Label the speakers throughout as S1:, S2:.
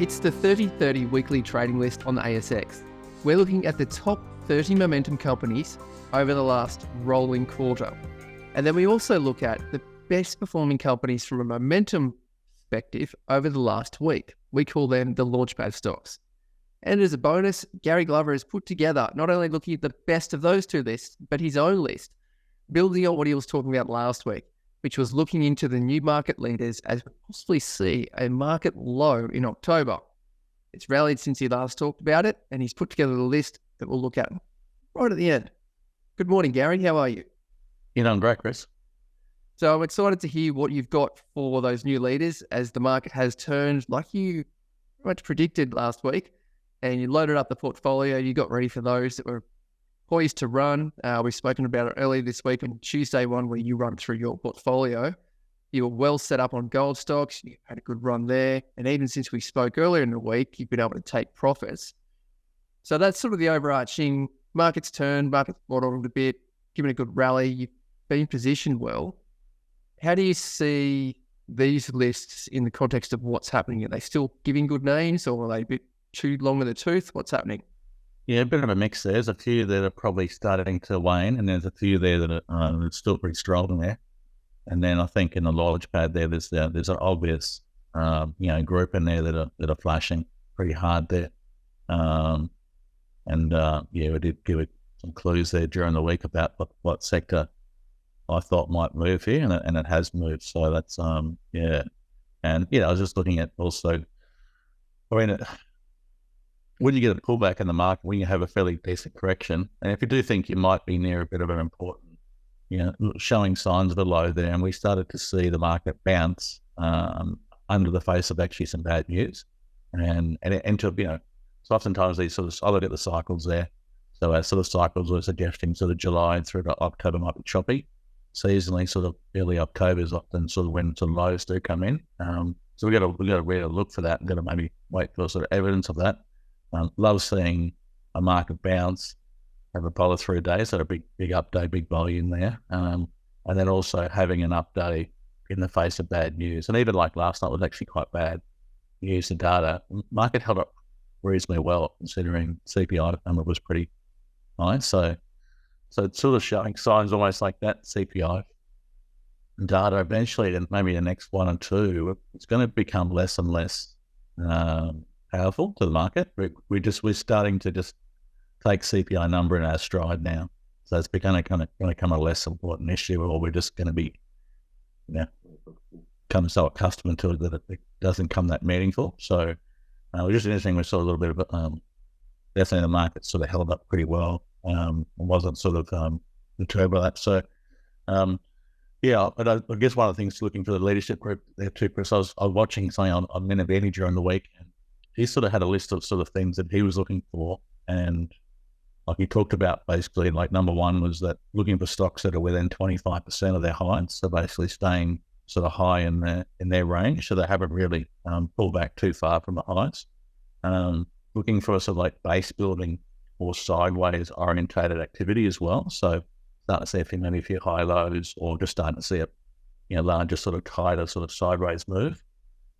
S1: It's the 30/30 weekly trading list on the ASX. We're looking at the top 30 momentum companies over the last rolling quarter. And then we also look at the best performing companies from a momentum perspective over the last week. We call them the launchpad stocks. And as a bonus, Gary Glover has put together not only looking at the best of those two lists, but his own list, building on what he was talking about last week, which was looking into the new market leaders as we possibly see a market low in October. It's rallied since he last talked about it, and he's put together the list that we'll look at right at the end. Good morning, Gary. How are you?
S2: I'm great, Chris.
S1: So I'm excited to hear what you've got for those new leaders as the market has turned like you pretty much predicted last week, and you loaded up the portfolio. You got ready for those that were poised to run. We've spoken about it earlier this week on Tuesday one, where you run through your portfolio. You were well set up on gold stocks. You had a good run there. And even since we spoke earlier in the week, you've been able to take profits. So that's sort of the overarching market's turn, market's bottled a bit, given a good rally. You've been positioned well. How do you see these lists in the context of what's happening? Are they still giving good names, or are they a bit too long in the tooth? What's happening?
S2: Yeah, a bit of a mix there. There's a few that are probably starting to wane, and there's a few there that are still pretty strong in there. And then I think in the launch pad there's an obvious group in there that are flashing pretty hard there. We did give it some clues there during the week about what sector I thought might move here, and it has moved. So that's And I was just looking at also. When you get a pullback in the market, when you have a fairly decent correction, and if you do think you might be near a bit of an important, showing signs of a low there, and we started to see the market bounce under the face of actually some bad news, and so oftentimes these sort of, I look at the cycles there. So our sort of cycles were suggesting sort of July through to October might be choppy. Seasonally, sort of early October is often sort of when some lows do come in. So we got to really look for that, and got to maybe wait for sort of evidence of that. Love seeing a market bounce, have a follow through day, so a big update, big volume there, and then also having an update in the face of bad news. And even like last night was actually quite bad news and data. Market held up reasonably well considering CPI number was pretty high. So it's sort of showing signs almost like that CPI data eventually, and maybe the next one or two, it's going to become less and less powerful to the market. We're starting to just take CPI number in our stride now. So it's going to become a less important issue, or we're just going to be, come so accustomed to it that it doesn't come that meaningful. So it was just interesting. We saw a little bit of definitely the market sort of held up pretty well. It wasn't sort of the turbo lap. So but I guess one of the things looking for the leadership group there too, Chris, I was watching something on Minervini during the week, and he sort of had a list of sort of things that he was looking for, and like he talked about basically, like number one was that looking for stocks that are within 25% of their highs, so basically staying sort of high in their range, so they haven't really pulled back too far from the highs. Looking for sort of like base building or sideways orientated activity as well. So starting to see maybe a few high lows, or just starting to see a larger sort of tighter sort of sideways move.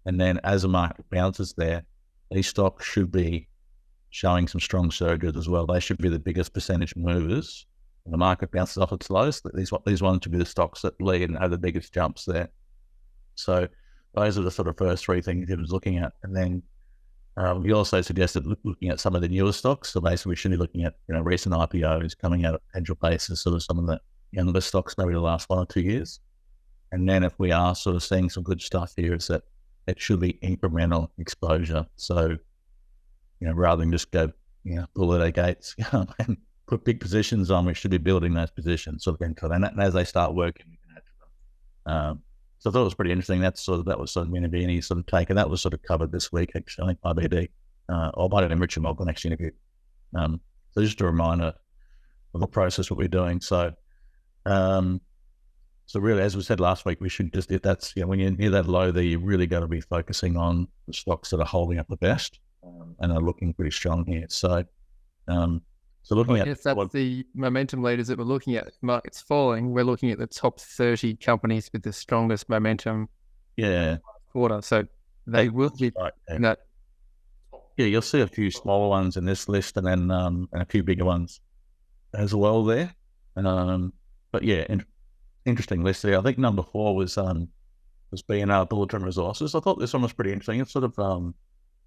S2: And then as the market bounces there, these stocks should be showing some strong surges as well. They should be the biggest percentage movers. When the market bounces off its lows, these ones should be the stocks that lead and have the biggest jumps there. So those are the sort of first three things he was looking at. And then he also suggested looking at some of the newer stocks. So basically we should be looking at recent IPOs coming out of potential basis, sort of some of the younger stocks maybe the last 1 or 2 years. And then if we are sort of seeing some good stuff here, is that it should be incremental exposure. So, rather than just go, pull at our gates and put big positions on, we should be building those positions sort of into that. And as they start working, we can add to them. So I thought it was pretty interesting. That was sort of Minervini sort of take, and that was sort of covered this week actually by BD, or by an Richard Mogul next interview. So just a reminder of the process what we're doing. So, So really, as we said last week, we should just, if that's, when you're near that low there, you really got to be focusing on the stocks that are holding up the best and are looking pretty strong here. So, looking at...
S1: If that's the momentum leaders that we're looking at, markets falling, we're looking at the top 30 companies with the strongest momentum quarter. So they will be in that
S2: Yeah, you'll see a few smaller ones in this list, and then and a few bigger ones as well there. But yeah, interesting list there. I think number 4 was B&R Bulletin Resources. I thought this one was pretty interesting. It's sort of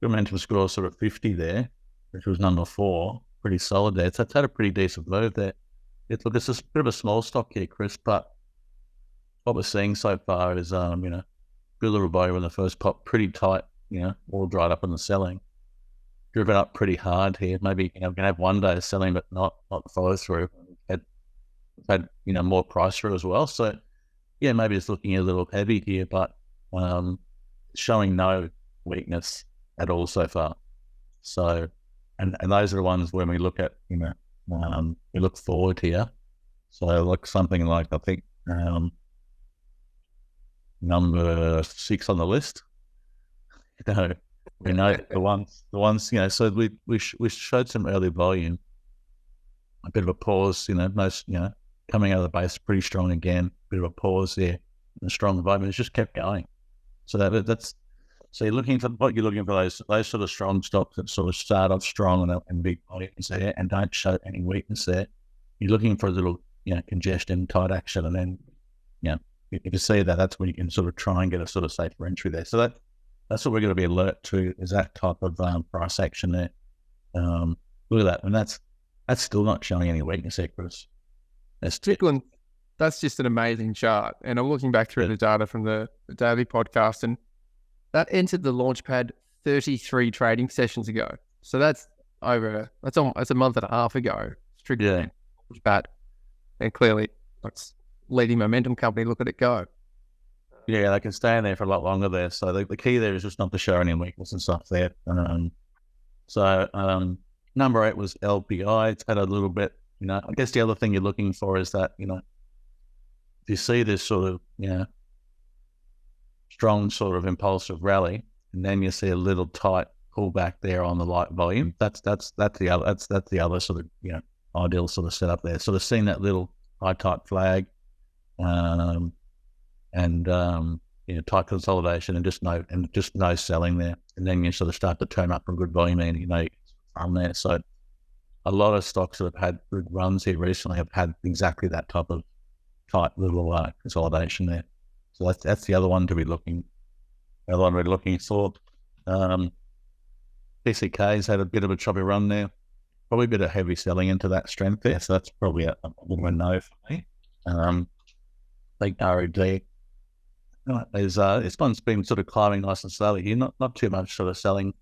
S2: momentum score sort of 50 there, which was number 4. Pretty solid there. So it's had a pretty decent move there. It's a bit of a small stock here, Chris, but what we're seeing so far is good little volume in the first pop, pretty tight, all dried up in the selling. Driven up pretty hard here. Maybe we're gonna have one day of selling, but not follow through. We've had more price through as well. So yeah, maybe it's looking a little heavy here, but showing no weakness at all so far. So and those are the ones when we look at we look forward here. So like something like I think number 6 on the list. We know the ones. So we showed some early volume, a bit of a pause. Most coming out of the base pretty strong again. Bit of a pause there, and a strong volume. It's just kept going. So that's you're looking for those sort of strong stocks that sort of start off strong and big volumes there, and don't show any weakness there. You're looking for a little congestion, tight action, and then if you see that, that's when you can sort of try and get a sort of safer entry there. So that's what we're going to be alert to, is that type of price action there. Look at that, and that's still not showing any weakness there, Chris.
S1: That's just an amazing chart. And I'm looking back through the data from the daily podcast, and that entered the Launchpad 33 trading sessions ago. So that's a month and a half ago. Strictly Launchpad, and clearly that's leading momentum company. Look at it go.
S2: Yeah, they can stay in there for a lot longer there. So the key there is just not to show any weakness and stuff there. Number 8 was LPI. It's had a little bit, I guess the other thing you're looking for is that, if you see this sort of, strong sort of impulsive rally, and then you see a little tight pullback there on the light volume, that's the other sort of, ideal sort of setup there. Sort of seeing that little high tight flag, tight consolidation and just no selling there, and then you sort of start to turn up from good volume and you can from there. So a lot of stocks that have had good runs here recently have had exactly that type of tight little consolidation there. So that's the other one to be looking. The other one we're looking for. PCK's had a bit of a choppy run there. Probably a bit of heavy selling into that strength there. So that's probably a bit of a no for me. I think ROD. This one's been sort of climbing nice and slowly here. Not too much sort of selling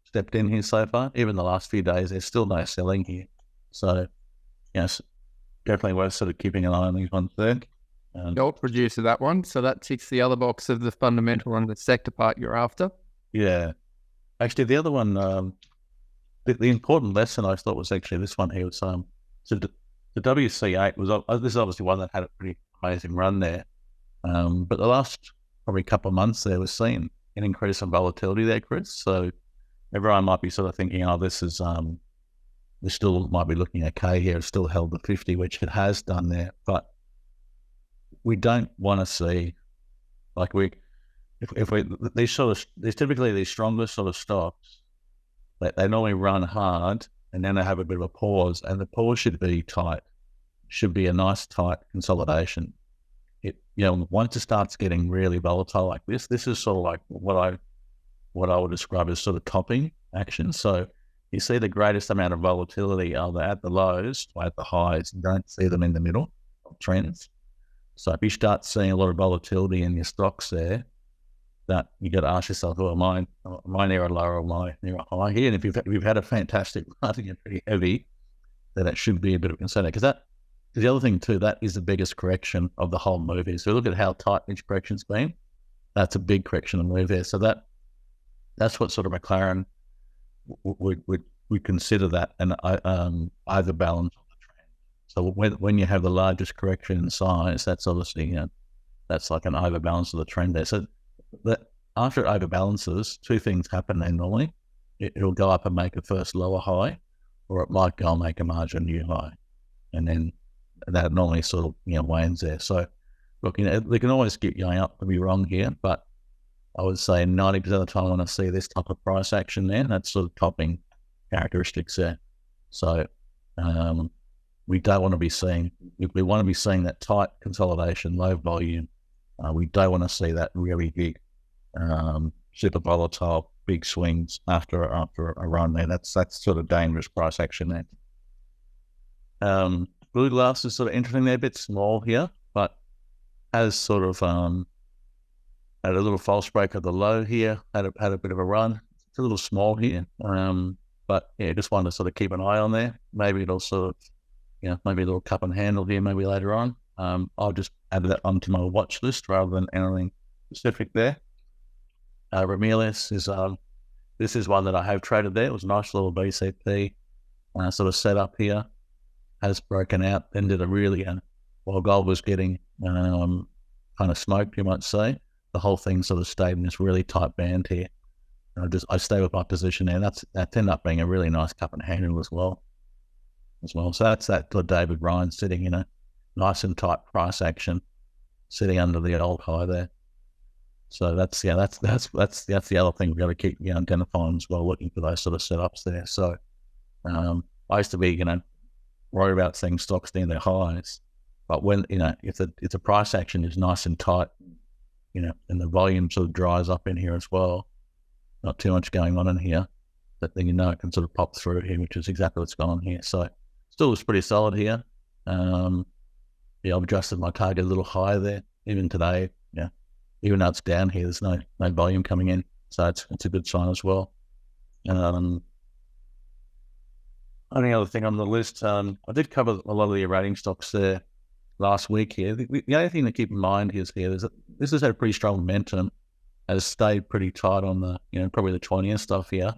S2: stepped in here so far. Even the last few days, there's still no selling here. So, yes, definitely worth sort of keeping an eye on these ones there.
S1: Gold producer, that one. So that ticks the other box of the fundamental and the sector part you're after.
S2: Yeah. Actually, the other one, the important lesson I thought was actually this one here was so the WC8 was this is obviously one that had a pretty amazing run there. But the last probably couple of months there was seeing an increase in volatility there, Chris. So everyone might be sort of thinking, this is we still might be looking okay here. It's still held the 50, which it has done there. But we don't want to see these typically these stronger sort of stocks, they normally run hard and then they have a bit of a pause, and the pause should be tight. Should be a nice tight consolidation. Once it starts getting really volatile like this is sort of like what I would describe as sort of topping action. So you see the greatest amount of volatility either at the lows or at the highs. You don't see them in the middle of trends. So if you start seeing a lot of volatility in your stocks there, that you got to ask yourself, am I near a low or am I near a high here? And if you've had a fantastic run and you're pretty heavy, then it should be a bit of concern. Because the other thing too, that is the biggest correction of the whole move here. So look at how tight each correction's been. That's a big correction of move here. So that's what sort of McLaren would consider that an overbalance of the trend. So when you have the largest correction in size, that's obviously that's like an overbalance of the trend there. So that after it overbalances, two things happen then normally. It'll go up and make a first lower high, or it might go and make a margin new high, and then that normally sort of wanes there. So look, they can always keep going up. To be wrong here, but I would say 90% of the time when I see this type of price action there, that's sort of topping characteristics there. So we don't want to be seeing, we want to be seeing that tight consolidation, low volume. We don't want to see that really big, super volatile, big swings after a run there. That's sort of dangerous price action there. Blue glass is sort of interesting there, a bit small here, but has sort of had a little false break of the low here, had a bit of a run. It's a little small here, but yeah, just wanted to sort of keep an eye on there. Maybe it'll sort of, maybe a little cup and handle here, maybe later on. I'll just add that onto my watch list rather than anything specific there. Ramillis is this is one that I have traded there. It was a nice little BCP sort of setup here. Has broken out, then did a really, while gold was getting kind of smoked, you might say, the whole thing sort of stayed in this really tight band here. And I stay with my position there. That ended up being a really nice cup and handle as well. So that's that David Ryan sitting in a nice and tight price action, sitting under the old high there. So that's the other thing we've got to keep identifying as well, looking for those sort of setups there. So I used to be, worried about seeing stocks near their highs, but when if the price action is nice and tight, and the volume sort of dries up in here as well, not too much going on in here, that then it can sort of pop through here, which is exactly what's going on here. So still was pretty solid here. I've adjusted my target a little higher there, even today. Even though it's down here, there's no volume coming in, so it's a good sign as well. Only other thing on the list, I did cover a lot of the rating stocks there last week here. The only thing to keep in mind is that this has had a pretty strong momentum, has stayed pretty tight on the, probably the 20 and stuff here.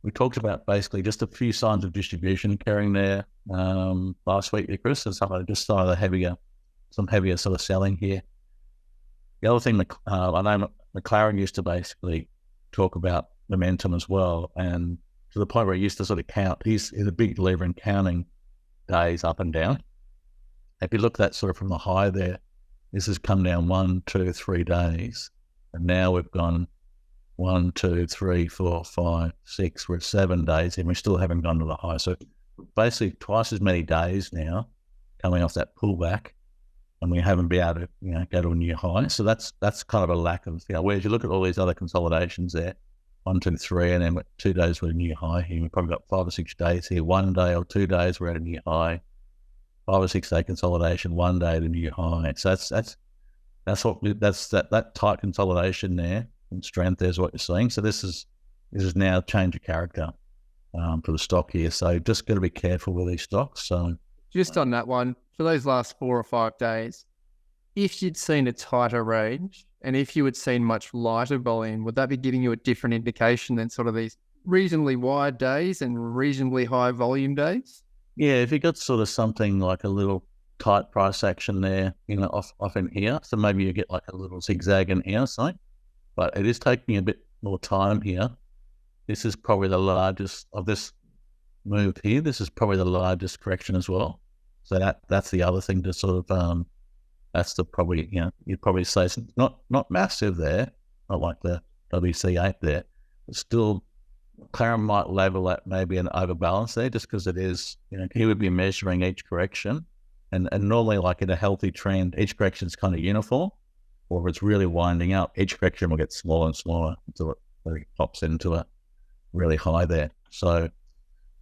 S2: We talked about basically just a few signs of distribution carrying there last week, Chris, and just some of the heavier sort of selling here. The other thing, I know McLaren used to basically talk about momentum as well, and to the point where he used to sort of count. He's a big believer in counting days up and down. If you look at that sort of from the high there, this has come down 1, 2, 3 days. And now we've gone 1, 2, 3, 4, 5, 6, we're at 7 days and we still haven't gone to the high. So basically twice as many days now coming off that pullback, and we haven't been able to go to a new high. So that's kind of a lack of, whereas you look at all these other consolidations there, 1, 2, 3, and then 2 days we're at a new high here. We've probably got 5 or 6 days here. 1 day or 2 days we're at a new high. 5 or 6 day consolidation, 1 day at a new high. So that tight consolidation there and strength there is what you're seeing. So this is now change of character for the stock here. So just got to be careful with these stocks. So
S1: just on that one, for those last 4 or 5 days, if you'd seen a tighter range and if you had seen much lighter volume, would that be giving you a different indication than sort of these reasonably wide days and reasonably high volume days?
S2: Yeah, if you got sort of something like a little tight price action there, off in here, so maybe you get like a little zigzag in here, something. But it is taking a bit more time here. This is probably the largest of this move here. This is probably the largest correction as well. So that's the other thing to sort of that's the probably you'd probably say it's not massive there, not like the WC8 there, but still McLaren might level at maybe an overbalance there, just because it is he would be measuring each correction, and normally like in a healthy trend, each correction is kind of uniform, or if it's really winding up, each correction will get smaller and smaller until it pops into a really high there. So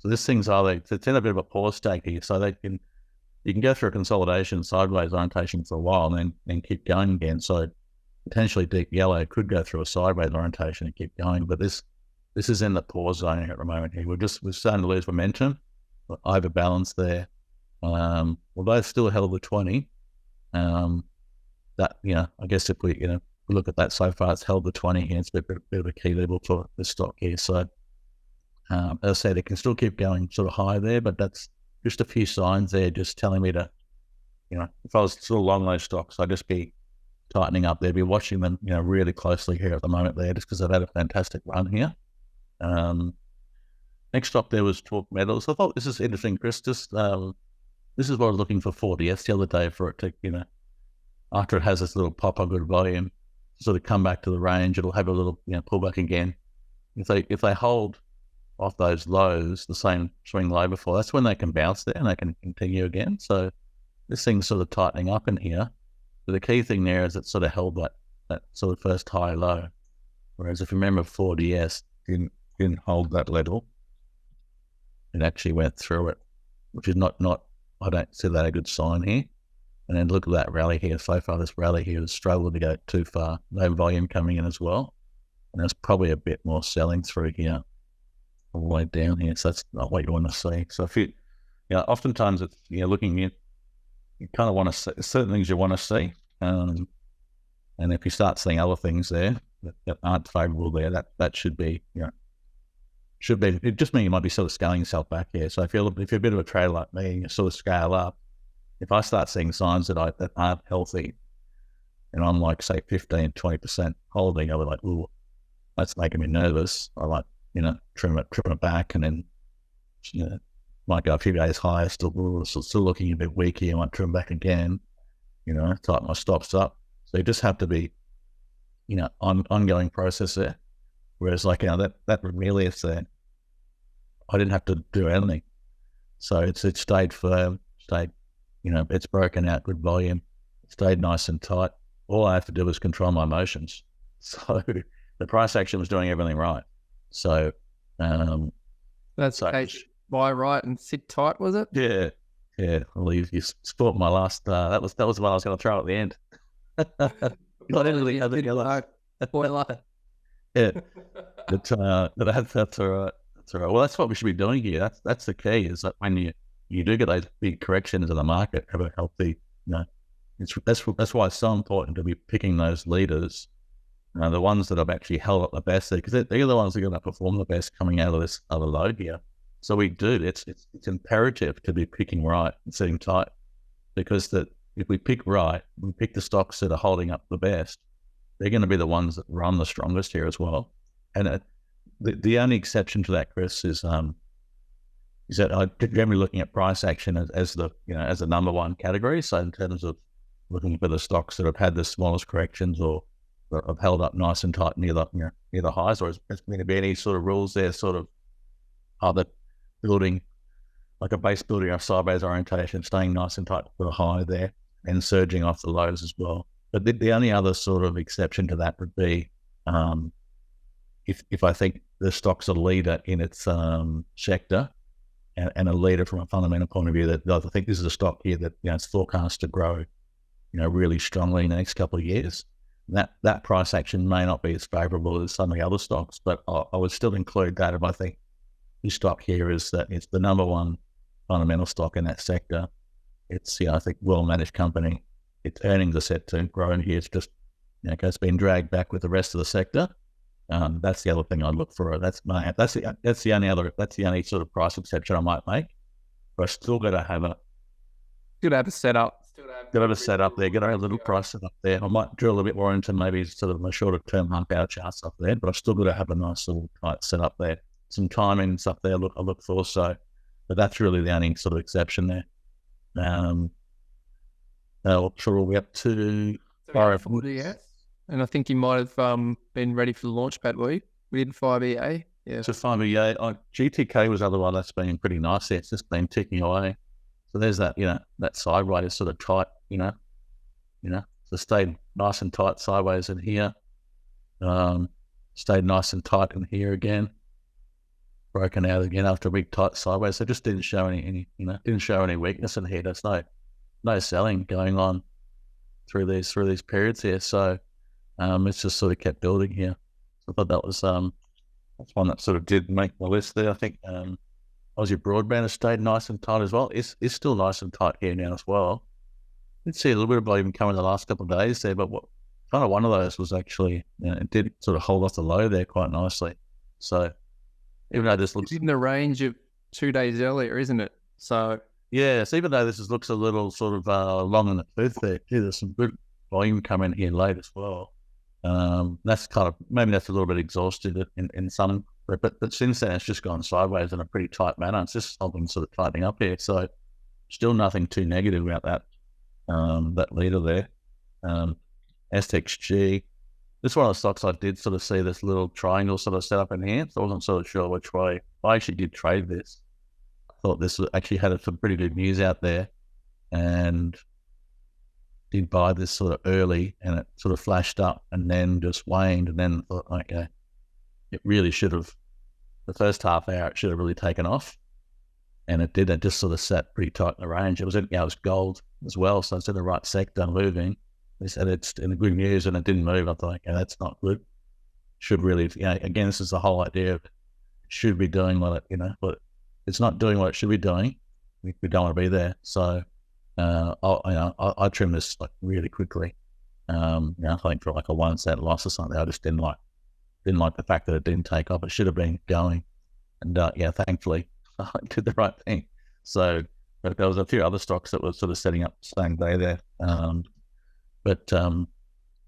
S2: this thing's it's in a bit of a pause state here, so you can go through a consolidation sideways orientation for a while and then keep going again. So potentially deep yellow could go through a sideways orientation and keep going, but this is in the pause zone at the moment here. We're starting to lose momentum, overbalance there. Although it's still held the 20, that I guess if we look at that so far, it's held the 20 here. It's a bit of a key level for the stock here. So as I said, it can still keep going sort of high there, but that's just a few signs there, just telling me to, if I was still long those stocks, I'd just be tightening up there, be watching them, really closely here at the moment there, just because they've had a fantastic run here. Next stop there was Talk Metals. I thought this is interesting, Chris. Just this is what I was looking for 40S the other day for it to, after it has this little pop of good volume, sort of come back to the range. It'll have a little, pull back again. If they hold off those lows, the same swing low before, that's when they can bounce there and they can continue again. So this thing's sort of tightening up in here. But the key thing there is it sort of held that sort of first high low. Whereas if you remember 4DS didn't hold that level, it actually went through it, which is not I don't see that a good sign here. And then look at that rally here. So far, this rally here has struggled to go too far. No volume coming in as well. And there's probably a bit more selling through here, all the way down here. So that's not what you want to see. So if oftentimes it's, looking at, you kind of want to see certain things you want to see. And if you start seeing other things there that aren't favorable there, that should be, it just means you might be sort of scaling yourself back here. So if you're a bit of a trader like me and you sort of scale up, if I start seeing signs that aren't healthy, and I'm like, say, 15, 20% holding, I'll be like, ooh, that's making me nervous. I like, trim it back, and then, might go a few days higher, still looking a bit weaker. I might trim back again, tighten my stops up. So you just have to be, ongoing process there. Whereas like, that Ramelius there, I didn't have to do anything. So it stayed firm, it's broken out, good volume, it stayed nice and tight. All I have to do is control my emotions. So the price action was doing everything right. So
S1: that's the case. Buy right and sit tight, was it?
S2: Yeah. Well, you sport my last. That was the one I was going to throw at the end. Not anything other than yeah, but that's all right. That's all right. Well, that's what we should be doing here. That's the key. Is that when you do get those big corrections in the market, have a healthy. That's why it's so important to be picking those leaders. The ones that have actually held up the best there, because they're the ones that are going to perform the best coming out of this other load here. So we do. It's imperative to be picking right and sitting tight, because if we pick right, we pick the stocks that are holding up the best. They're going to be the ones that run the strongest here as well. And the only exception to that, Chris, is that I generally looking at price action as the number one category. So in terms of looking for the stocks that have had the smallest corrections or have held up nice and tight near the highs, or is going to be any sort of rules there, sort of other building, like a base building or sideways orientation, staying nice and tight for the high there and surging off the lows as well. But the only other sort of exception to that would be if I think the stock's a leader in its sector and a leader from a fundamental point of view, that I think this is a stock here that it's forecast to grow, really strongly in the next couple of years. That price action may not be as favourable as some of the other stocks, but I would still include that if I think this stock here is that it's the number one fundamental stock in that sector. It's, I think, well-managed company. Its earnings are set to grow in here. It's just, it's been dragged back with the rest of the sector. That's the other thing I'd look for. That's the only sort of price exception I might make. But I still got to have a setup. Got to have a setup there. Got to have a little price set up there. I might drill a bit more into maybe sort of a shorter term half-hour charts up there, but I've still got to have a nice little tight setup there. Some timing stuff there I look for. So, but that's really the only sort of exception there. Sure, we'll be up to
S1: 5EA, and I think you might have been ready for the launch pad, were you? We did 5EA. Yeah. So
S2: 5EA. GTK was the other one that's been pretty nice there. It's just been ticking away. So there's that, that sideways sort of tight, so stayed nice and tight sideways in here. Stayed nice and tight in here again. Broken out again after a big tight sideways. So just didn't show any weakness in here. There's no selling going on through these periods here. So it's just sort of kept building here. So I thought that was that's one that sort of did make my list there. I think Aussie Broadband has stayed nice and tight as well. It's still nice and tight here now as well. Did see a little bit of volume coming the last couple of days there, but kind of one of those was actually, it did sort of hold off the low there quite nicely. So even though this looks
S1: in the range of 2 days earlier, isn't it? So
S2: yeah, so even though this looks a little sort of long in the tooth there, there's some good volume coming here late as well. That's kind of, maybe that's a little bit exhausted in some, but since then it's just gone sideways in a pretty tight manner. It's just something sort of tightening up here. So still nothing too negative about that leader there. SXG, this one of the stocks I did sort of see this little triangle sort of set up in here, so I wasn't sort of sure which way. I actually did trade this. I thought this actually had some pretty good news out there, and did buy this sort of early, and it sort of flashed up and then just waned, and then thought, okay, it really should have, the first half hour, it should have really taken off. And it did. It just sort of sat pretty tight in the range. It was it was gold as well, so it's in the right sector moving. They said it's in the good news, and it didn't move. I thought, okay, that's not good. Should really, again, this is the whole idea of it should be doing what it, but it's not doing what it should be doing. We don't want to be there. So, I trimmed this like really quickly. I think for like a 1 cent loss or something, I just didn't like the fact that it didn't take off. It should have been going, and thankfully, I did the right thing. So, but there was a few other stocks that were sort of setting up the same day there.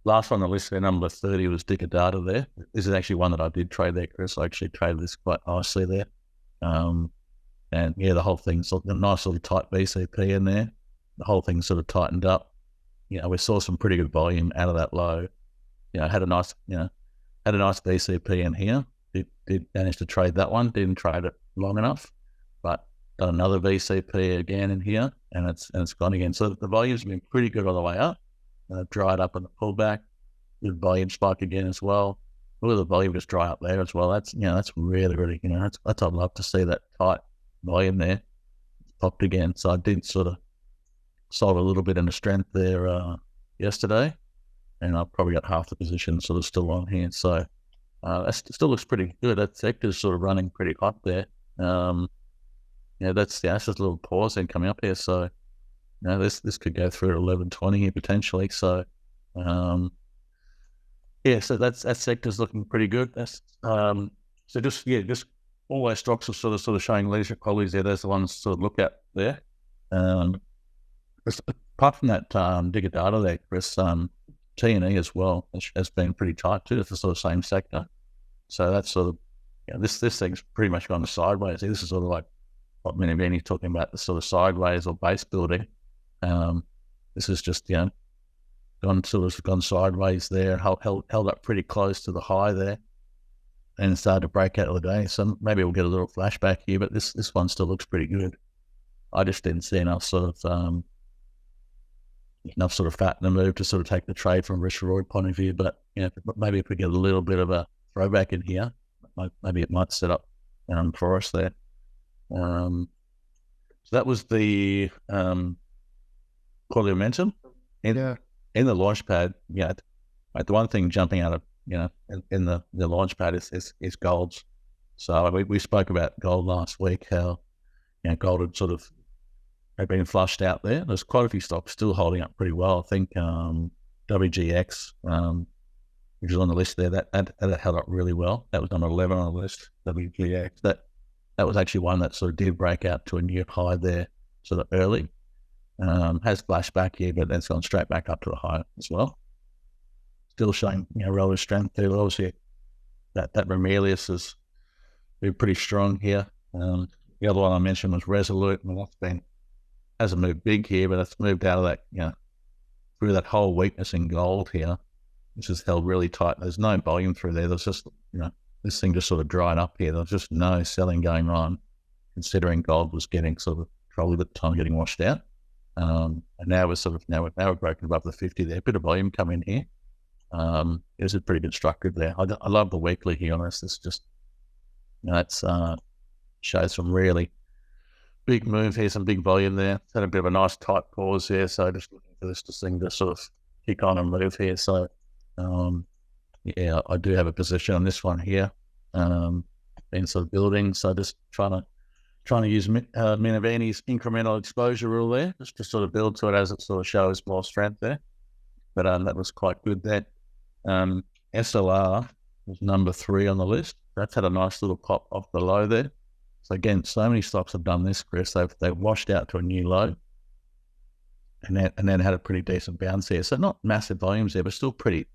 S2: Last one on the list there, number 30, was Dicker Data there. This is actually one that I did trade there, Chris. I actually traded this quite nicely there. The whole thing's a nice little tight BCP in there. The whole thing sort of tightened up. We saw some pretty good volume out of that low. Had a nice BCP in here. Did manage to trade that one. Didn't trade it long enough, but got another VCP again in here, and it's gone again. So the volume's been pretty good all the way up. Dried up in the pullback. Good volume spike again as well. Look at the volume just dry up there as well. That's that's really, really, that's I'd love to see that tight volume there. It's popped again. So I did sort of sold a little bit in the strength there yesterday, and I've probably got half the position sort of still on here. So that still looks pretty good. That sector's sort of running pretty hot there. That's just a little pause then coming up here. So, this could go through at 11.20 here potentially. So, so that sector's looking pretty good. That's so just all those stocks are sort of showing leadership qualities there. Those are the ones to sort of look at there. Apart from that Digger Data there, Chris, T&E as well has been pretty tight too. It's the sort of same sector. So that's sort of, this thing's pretty much gone sideways. This is sort of like what Minervini's talking about, the sort of sideways or base building. This is just, gone sideways there, held up pretty close to the high there, and started to break out of the day. So maybe we'll get a little flashback here, but this one still looks pretty good. I just didn't see enough sort of fat in the move to sort of take the trade from a risk reward point of view. But maybe if we get a little bit of a throwback in here, maybe it might set up for us there. So that was the quarterly momentum. In the launch pad, the one thing jumping out of in the launch pad is golds. So we spoke about gold last week, how gold had sort of been flushed out there. There's quite a few stocks still holding up pretty well. I think WGX, which is on the list there, that held up really well. That was number 11 on the list, WGX. That was actually one that sort of did break out to a new high there sort of early. Has flashed back here, but then it's gone straight back up to the high as well. Still showing relative strength there. Obviously, that Ramelius has been pretty strong here. The other one I mentioned was Resolute, and that's hasn't moved big here, but it's moved out of that, through that whole weakness in gold here, which is held really tight. There's no volume through there. There's just, this thing just sort of dried up here. There's just no selling going on, considering gold was getting sort of probably at the time getting washed out. And now we're broken above the 50 there. A bit of volume coming here. It was a pretty constructive there. I love the weekly here on this. It's just, that's shows some really big move here, some big volume there. Had a bit of a nice tight pause here. So just looking for this thing to sort of kick on and move here. So, I do have a position on this one here. Been sort of building. So just trying to use Minervini's incremental exposure rule there, just to sort of build to it as it sort of shows more strength there. But that was quite good there. SLR was number 3 on the list. That's had a nice little pop off the low there. So again, so many stocks have done this, Chris. They've washed out to a new low, and then had a pretty decent bounce here. So not massive volumes there, but still pretty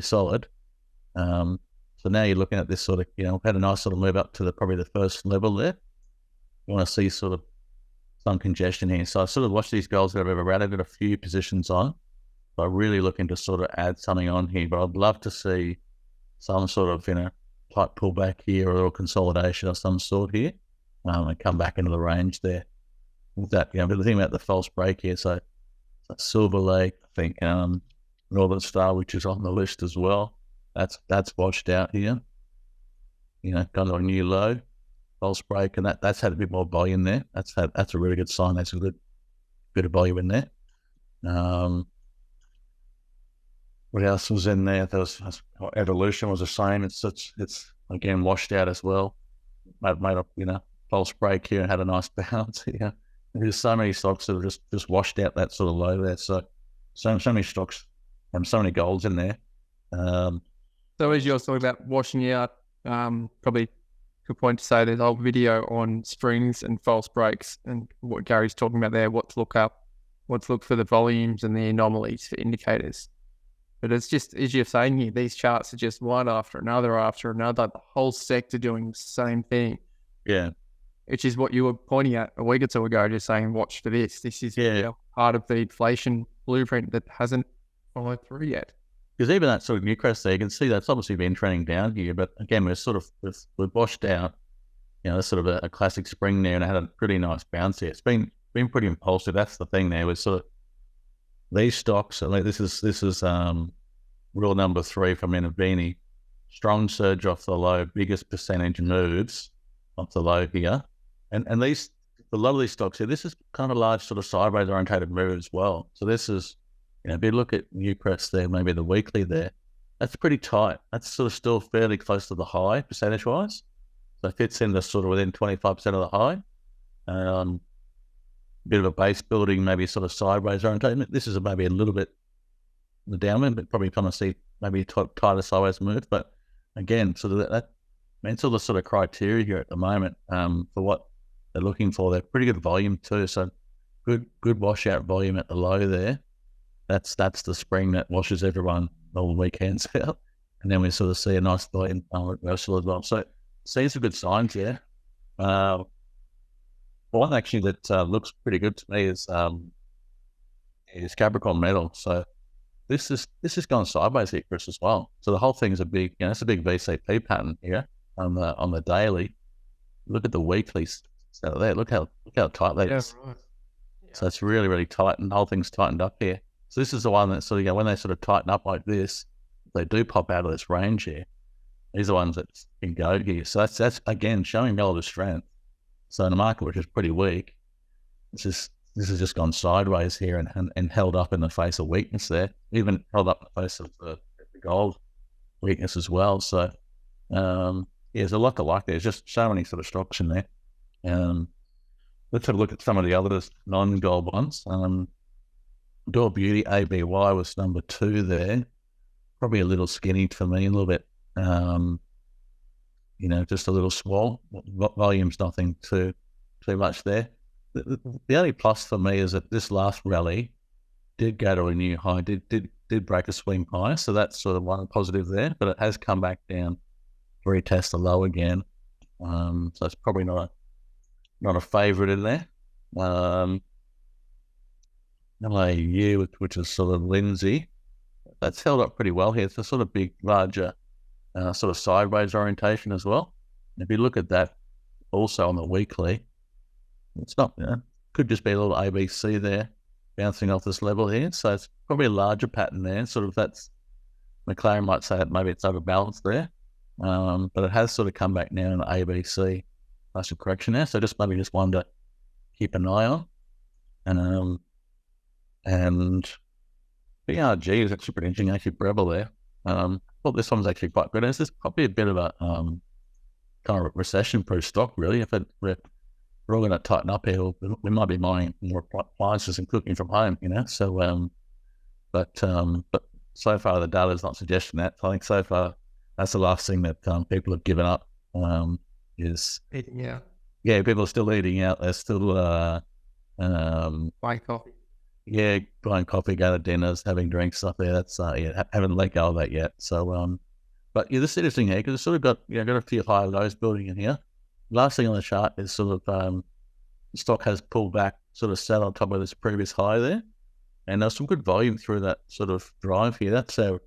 S2: solid. So now you're looking at this sort of, had a nice sort of move up to probably the first level there. You want to see sort of some congestion here. So I sort of watched these golds that I've ever ran. I've got a few positions on. So I'm really looking to sort of add something on here, but I'd love to see some sort of, tight pullback here or consolidation of some sort here, and come back into the range there. With that, but the thing about the false break here, so Silver Lake, I think, Northern Star, which is on the list as well, that's washed out here. Gone to a new low, false break, and that's had a bit more volume there. That's a really good sign. That's a good bit of volume in there. What else was in there? There was Evolution was the same. It's again washed out as well. Made up, false break here and had a nice bounce here. There's so many stocks that have just washed out that sort of low there. So many stocks and so many golds in there.
S1: So as you're talking about washing out, probably a good point to say there's a whole video on springs and false breaks and what Gary's talking about there, what to look up, what to look for the volumes and the anomalies for indicators. But it's just, as you're saying here, these charts are just one after another, the whole sector doing the same thing.
S2: Yeah.
S1: Which is what you were pointing at a week or two ago, just saying, watch for this. This is part of the inflation blueprint that hasn't followed through yet.
S2: Because even that sort of Newcrest there, you can see that's obviously been trending down here. But again, we've washed out, sort of a classic spring there and it had a pretty nice bounce here. It's been pretty impulsive. That's the thing there with sort of these stocks. Like this is rule number 3 from Minervini. Strong surge off the low, biggest percentage moves off the low here. And a lot of these stocks here, this is kind of large sort of sideways orientated move as well. So this is, if you look at Newcrest there, maybe the weekly there, that's pretty tight. That's sort of still fairly close to the high percentage wise. So it fits in the sort of within 25% of the high. Bit of a base building, maybe sort of sideways orientation. This is maybe a little bit the downwind, but probably kind of see maybe a tighter sideways move. But again, sort of that's all the sort of criteria here at the moment for what they're looking for. They're pretty good volume too. So good washout volume at the low there. That's the spring that washes everyone all the weekends out. And then we sort of see a nice volume reversal as well. So see some good signs here. One actually that looks pretty good to me is Capricorn Metal. So this is going sideways here, Chris, as well. So the whole thing is it's a big VCP pattern here on the daily. Look at the weekly set there. Look how tight that is. Right. Yeah. So it's really, really tight, and the whole thing's tightened up here. So this is the one that sort of when they sort of tighten up like this, they do pop out of this range here. These are the ones that can go here. So that's again showing relative strength. So in a market which is pretty weak, this has just gone sideways here and held up in the face of weakness there. Even held up in the face of the gold weakness as well. So there's a lot to like there. There's just so many sort of stocks in there. Let's have a look at some of the other non-gold ones. Door Beauty ABY was number 2 there. Probably a little skinny for me, a little bit. Just a little small. Volume's nothing too much there. The only plus for me is that this last rally did go to a new high, did break a swing high, so that's sort of one positive there. But it has come back down, retest the low again. So it's probably not a favourite in there. LAU, which is sort of Lindsay, that's held up pretty well here. It's a sort of big, larger, sort of sideways orientation as well. And if you look at that also on the weekly, it's not, could just be a little ABC there, bouncing off this level here. So it's probably a larger pattern there. Sort of McLaren might say that maybe it's overbalanced there. But it has sort of come back now in the ABC, plus a correction there. So just one to keep an eye on. And BRG is actually pretty interesting, actually Breville there. I thought this one's actually quite good. This is probably a bit of a kind of recession-proof stock, really. If we're all going to tighten up here, we might be buying more appliances and cooking from home, So, but so far the data is not suggesting that. I think so far that's the last thing that people have given up is
S1: eating out.
S2: Yeah, people are still eating out. They're still
S1: buying coffee.
S2: Yeah, buying coffee, going to dinners, having drinks, stuff there. That's haven't let go of that yet. So, but this is interesting here because it's sort of got a few high lows building in here. Last thing on the chart is sort of the stock has pulled back, sort of sat on top of this previous high there, And there's some good volume through that sort of drive here. That's our,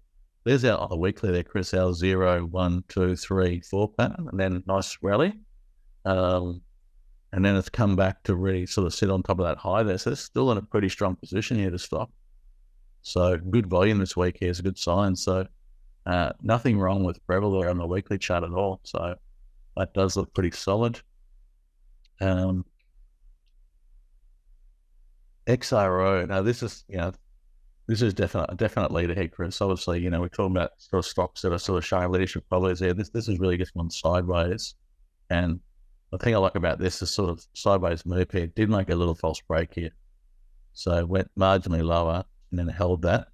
S2: there's our on the weekly there, Chris, our 0, 1, 2, 3, 4 pattern, and then nice rally. And then it's come back to really sort of sit on top of that high there. So it's still in a pretty strong position here to stop. So good volume this week here is a good sign. So nothing wrong with Breville there on the weekly chart at all. So that does look pretty solid. XRO, now this is, this is a definite leader here, Chris. Obviously, we're talking about sort of stocks that are sort of showing leadership qualities there. This is really just one sideways. And the thing I like about this is sort of sideways move here. It did make a little false break here. So it went marginally lower and then held that.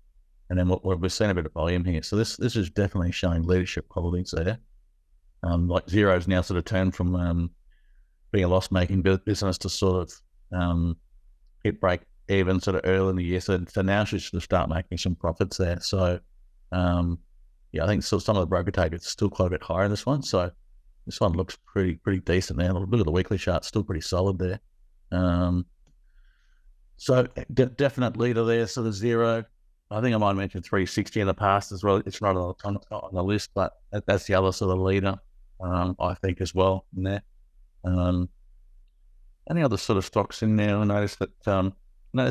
S2: And then we're seeing a bit of volume here. So this is definitely showing leadership qualities there. Like Xero's now sort of turned from being a loss-making business to sort of hit break even sort of early in the year. So now she's sort of start making some profits there. So I think some of the broker targets are still quite a bit higher in this one. So this one looks pretty decent now. Look at the weekly chart, still pretty solid there. So definite leader there. So the Xero, I think I might have mentioned 360 in the past as well. It's not on the list, but that's the other sort of leader, I think, as well in there. Any other sort of stocks in there? I noticed that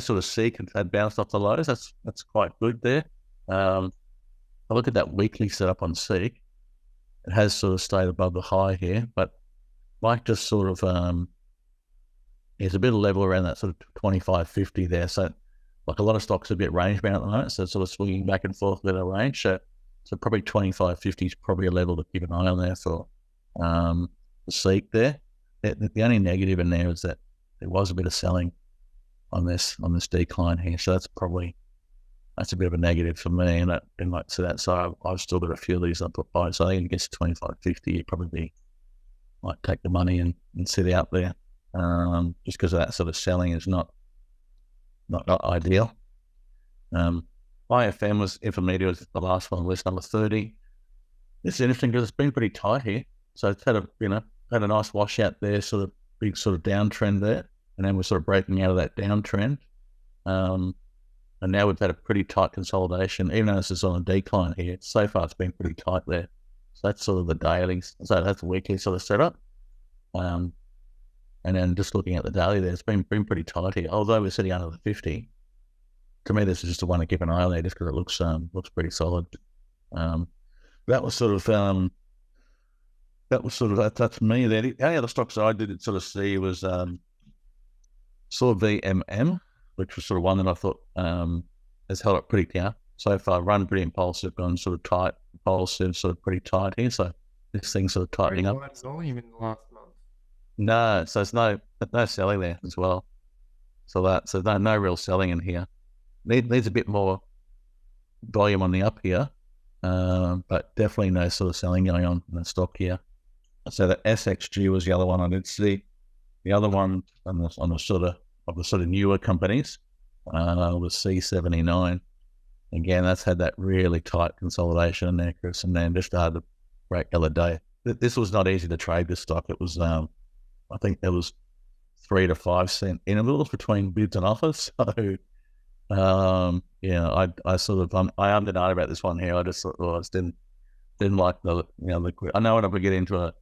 S2: sort of Seek had bounced off the lows. That's quite good there. I look at that weekly setup on Seek. It has sort of stayed above the high here, but like just sort of there's a bit of level around that sort of 25.50 there. So like a lot of stocks are a bit range bound at the moment, so it's sort of swinging back and forth with a range. So probably 25.50 is probably a level to keep an eye on there for the Seek there. The only negative in there is that there was a bit of selling on this decline here. So that's a bit of a negative for me, and I didn't like to see that. So I've still got a few of these I put by. So I think it gets to 25.50, you'd probably might take the money and sit out there. Just because of that sort of selling is not ideal. IFM was Infomedia was the last one on the list, number 30. This is interesting because it's been pretty tight here. So it's had a nice washout there, sort of big sort of downtrend there, and then we're sort of breaking out of that downtrend. And now we've had a pretty tight consolidation, even though this is on a decline here. So far, it's been pretty tight there. So that's sort of the daily. So that's the weekly sort of setup. And then just looking at the daily there, it's been pretty tight here. Although we're sitting under the 50, to me, this is just the one to keep an eye on there, just because it looks pretty solid. That was sort of that's me there. The only other stocks I did sort of see was saw VMM, which was sort of one that I thought has held up pretty down so far. Run pretty impulsive, gone sort of tight, impulsive, sort of pretty tight here. So this thing's sort of tightening up.
S1: Volume in the last month.
S2: No, so it's no selling there as well. So no real selling in here. Needs a bit more volume on the up here, but definitely no sort of selling going on in the stock here. So the SXG was the other one I did see. The other one on the sort of newer companies was C79. Again, that's had that really tight consolidation in there, Chris, and then just started to break the other day. This was not easy to trade, this stock. It was, I think there was 3 to 5 cent intervals between bids and offers. So, I sort of, I am denied about this one here. I just thought, I just didn't like the liquid. I know when I get into a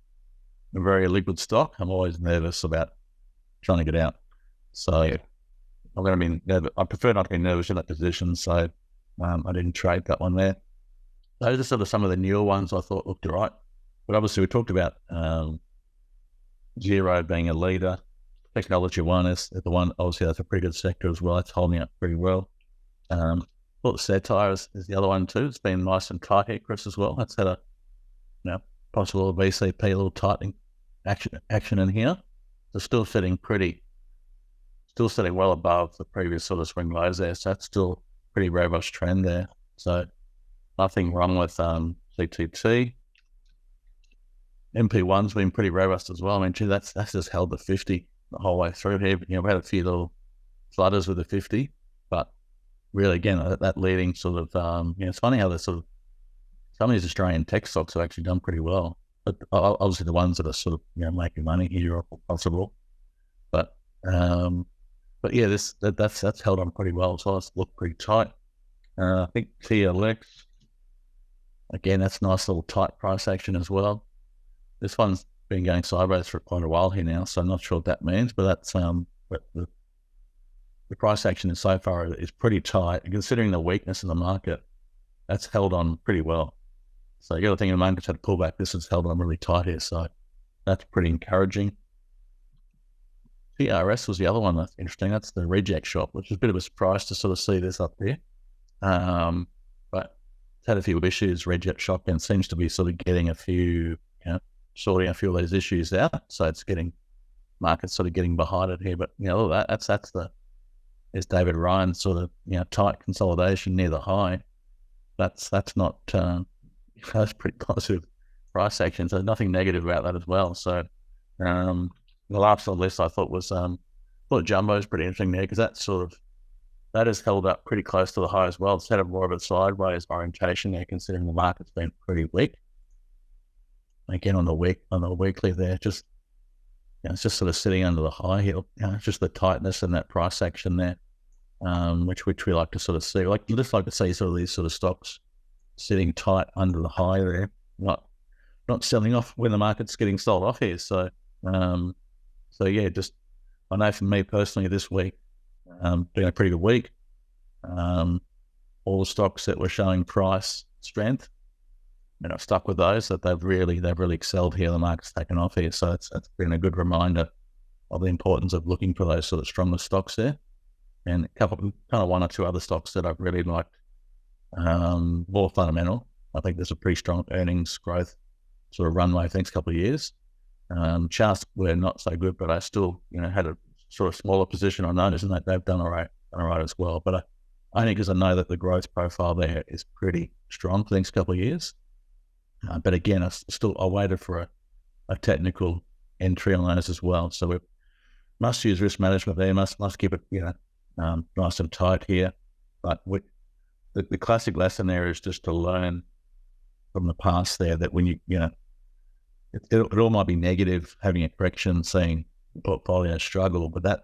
S2: very liquid stock, I'm always nervous about trying to get out. So I'm going to be nervous. I prefer not to be nervous in that position. So I didn't trade that one there. Those are sort of some of the newer ones I thought looked all right. But obviously we talked about Xero being a leader. Technology one is the one, obviously that's a pretty good sector as well. It's holding up pretty well. Thought Satire is the other one too. It's been nice and tight here, Chris, as well. That's had a possible VCP, a little tightening action in here. So still sitting well above the previous sort of swing lows there. So that's still pretty robust trend there. So nothing wrong with CTT. MP1's been pretty robust as well. I mean, gee, that's just held the 50 the whole way through here. We had a few little flutters with the 50, but really, again, that leading sort of, it's funny how some of these Australian tech stocks have actually done pretty well. But obviously the ones that are sort of, making money here are possible. But but yeah, that's held on pretty well. So it's looked pretty tight. I think TLX, again, that's a nice little tight price action as well. This one's been going sideways for quite a while here now, so I'm not sure what that means, but that's but the price action so far is pretty tight. And considering the weakness in the market, that's held on pretty well. So you got to think the market's had a pullback. This has held on really tight here, so that's pretty encouraging. PRS was the other one that's interesting. That's the reject shop, which is a bit of a surprise to sort of see this up here. But it's had a few issues, reject shop, and seems to be sort of getting a few, sorting a few of those issues out. So it's getting markets sort of getting behind it here. But there's David Ryan sort of tight consolidation near the high. That's not that's pretty positive price action. So nothing negative about that as well. So the last on the list I thought was Jumbo is pretty interesting there, because that has held up pretty close to the high as well. It's had more of a sideways orientation there, considering the market's been pretty weak. Again, on the weekly there, it's just sort of sitting under the high here. It's just the tightness and that price action there, which we like to sort of see. Just like to see sort of these sort of stocks sitting tight under the high there, not selling off when the market's getting sold off here. So yeah, I know for me personally this week, been a pretty good week. All the stocks that were showing price strength, I've stuck with those. That they've really excelled here. The market's taken off here, so it's been a good reminder of the importance of looking for those sort of stronger stocks there. And one or two other stocks that I've really liked, more fundamental. I think there's a pretty strong earnings growth sort of runway for the next couple of years. Charts were not so good, but I still had a sort of smaller position on those, and that they've done all right as well. But only because I know that the growth profile there is pretty strong for the next couple of years. But again, I waited for a technical entry on those as well. So we must use risk management there. Must keep it nice and tight here. But the classic lesson there is just to learn from the past there, that when it all might be negative having a correction, seeing the portfolio struggle, but that's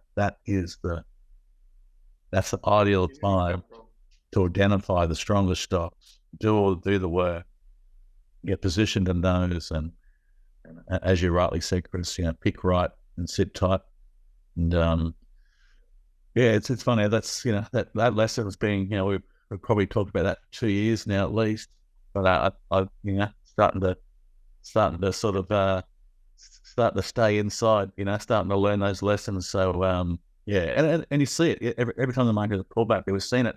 S2: the ideal time to identify the strongest stocks, do the work, get positioned in those, and as you rightly said, Chris, pick right and sit tight. And it's funny. That's that lesson has been we've probably talked about that for 2 years now at least. But I starting to sort of start to stay inside, starting to learn those lessons. So and you see it every time the market has pulled back. We've seen it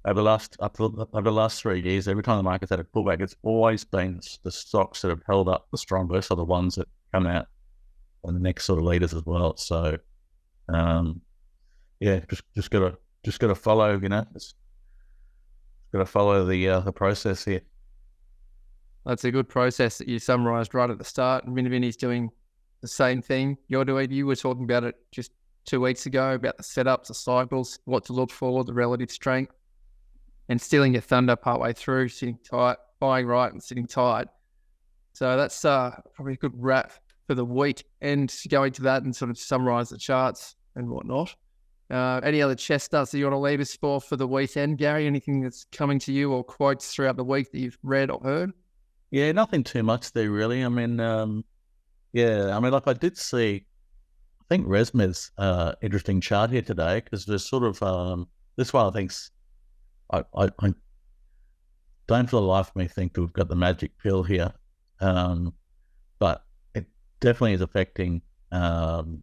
S2: over the last 3 years. Every time the market's had a pullback, it's always been the stocks that have held up the strongest are the ones that come out on the next sort of leaders as well. So just gotta follow, just gotta follow the process here.
S1: That's a good process that you summarised right at the start. And Minervini's doing the same thing you're doing. You were talking about it just 2 weeks ago, about the setups, the cycles, what to look for, the relative strength, and stealing your thunder partway through, sitting tight, buying right and sitting tight. So that's probably a good wrap for the week. And going to that and sort of summarise the charts and whatnot. Any other chestnuts that you want to leave us for the weekend, Gary? Anything that's coming to you or quotes throughout the week that you've read or heard?
S2: Yeah, nothing too much there really. I did see, I think ResMed's interesting chart here today, because there's sort of this one I think's I don't for the life of me think that we've got the magic pill here, but it definitely is affecting the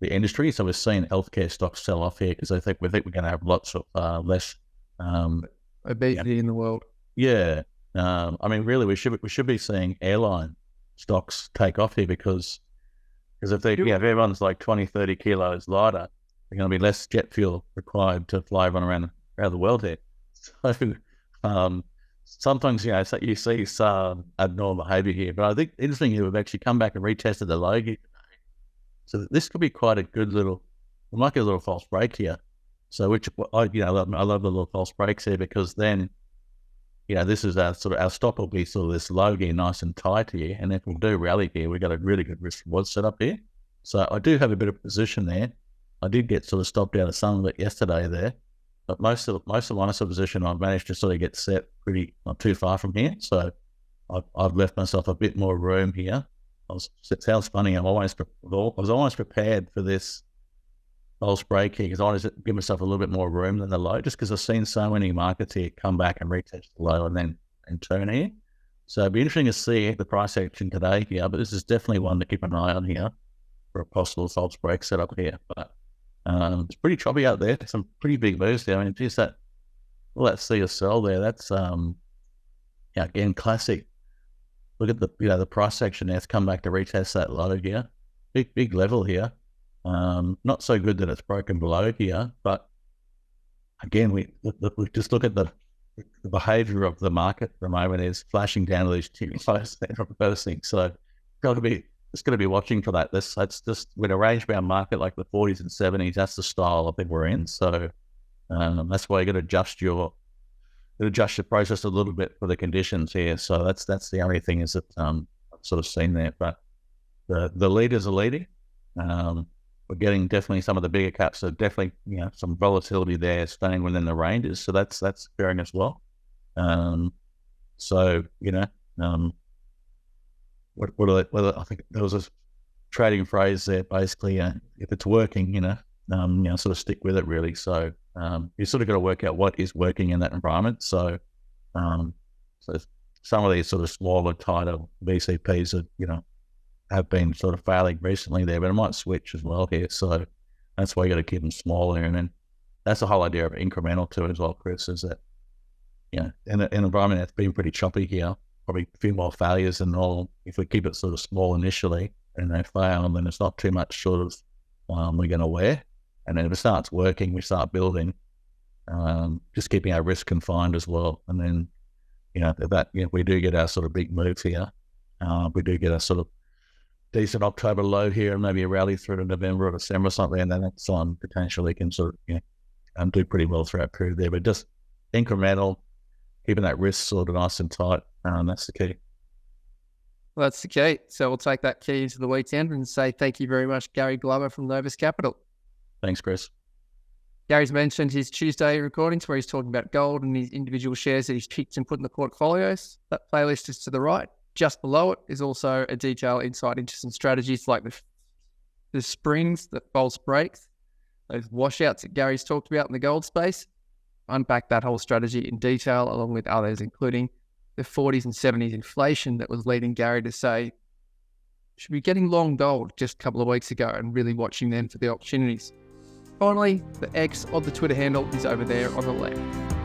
S2: industry. So we're seeing healthcare stocks sell off here, because we think we're going to have lots of less
S1: obesity in the world.
S2: Yeah. Really, we should be seeing airline stocks take off here, because if everyone's like 20, 30 kilos lighter, there's going to be less jet fuel required to fly everyone around the world here. So sometimes you see some abnormal behaviour here, but I think interestingly we've actually come back and retested the low here today. So this could be quite a good little. We might get a little false break here. So I love the little false breaks here, because then. This is our stock will be sort of this low gear, nice and tight here. And if we do rally here, we've got a really good risk reward set up here. So I do have a bit of position there. I did get sort of stopped out of some of it yesterday there, but most of my position I've managed to sort of get set pretty not too far from here. So I've left myself a bit more room here. It sounds funny. I was almost prepared for this false break here because I wanted to give myself a little bit more room than the low, just because I've seen so many markets here come back and retest the low and turn here. So it'd be interesting to see the price action today here, but this is definitely one to keep an eye on here for a possible false break setup here. But it's pretty choppy out there. Some pretty big moves there. I mean, just that, well, let's see a sell there. That's again, classic. Look at the the price action there. It's come back to retest that low here. Big level here. Not so good that it's broken below here, but again, we just look at the behavior of the market at the moment is flashing down to these two lows there reversing. So it's going to be watching for that. That's just with a range bound market like the 40s and 70s. That's the style I think we're in. So that's why you got to adjust your process a little bit for the conditions here. So that's the only thing is that I've sort of seen there. But the leaders are leading. We're getting definitely some of the bigger caps. So definitely some volatility there, staying within the ranges. So that's occurring as well. Whether I think there was a trading phrase there. Basically, if it's working, sort of stick with it really. So you sort of got to work out what is working in that environment. So some of these sort of smaller, tighter VCPs are, have been sort of failing recently there, but it might switch as well here. So that's why you got to keep them smaller. And then that's the whole idea of incremental too as well, Chris, is that, in an environment that's been pretty choppy here, probably a few more failures than normal. If we keep it sort of small initially and they fail, then it's not too much sort of we're going to wear. And then if it starts working, we start building, just keeping our risk confined as well. And then, if we do get our sort of big move here, we do get a sort of decent October low here and maybe a rally through to November or December or something, and then that's on potentially can sort of do pretty well throughout period there. But just incremental, keeping that risk sort of nice and tight, that's the key.
S1: Well, that's the key. So we'll take that key into the weekend and say thank you very much, Gary Glover from Novus Capital.
S2: Thanks, Chris.
S1: Gary's mentioned his Tuesday recordings where he's talking about gold and his individual shares that he's picked and put in the portfolios. That playlist is to the right. Just below it is also a detailed insight into some strategies like the springs, the false breaks, those washouts that Gary's talked about in the gold space. Unpack that whole strategy in detail along with others, including the 40s and 70s inflation that was leading Gary to say, should be getting long gold just a couple of weeks ago and really watching them for the opportunities. Finally, the X of the Twitter handle is over there on the left.